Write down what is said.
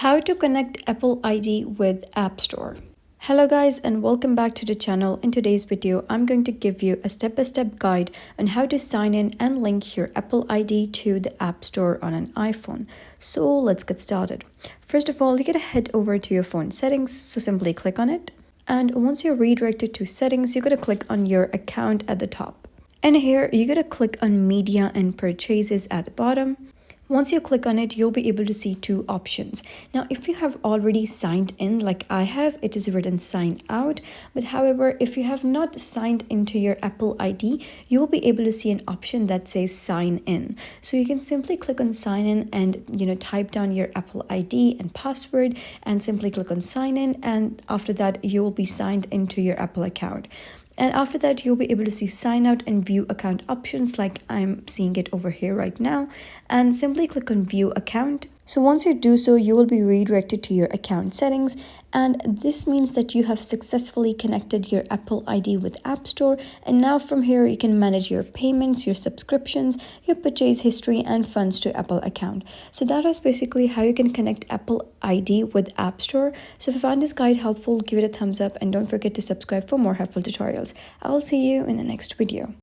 How to connect Apple ID with App Store. Hello guys and welcome back to the channel. In today's video, I'm going to give you a step-by-step guide on how to sign in and link your Apple ID to the App Store on an iPhone. So let's get started. First of all, you're gonna head over to your phone settings, so simply click on it. And once you're redirected to settings, you're gonna click on your account at the top. And here, you're gonna click on media and purchases at the bottom. Once you click on it, you'll be able to see two options. Now, if you have already signed in like I have, it is written sign out. But however, if you have not signed into your Apple ID, you'll be able to see an option that says sign in. So you can simply click on sign in and type down your Apple ID and password and simply click on sign in. And after that, you will be signed into your Apple account. And after that, you'll be able to see sign out and view account options like I'm seeing it over here right now. And simply click on view account. So once you do so, you will be redirected to your account settings. And this means that you have successfully connected your Apple ID with App Store. And now from here, you can manage your payments, your subscriptions, your purchase history, and funds to Apple account. So that is basically how you can connect Apple ID with App Store. So if you found this guide helpful, give it a thumbs up and don't forget to subscribe for more helpful tutorials. I'll see you in the next video.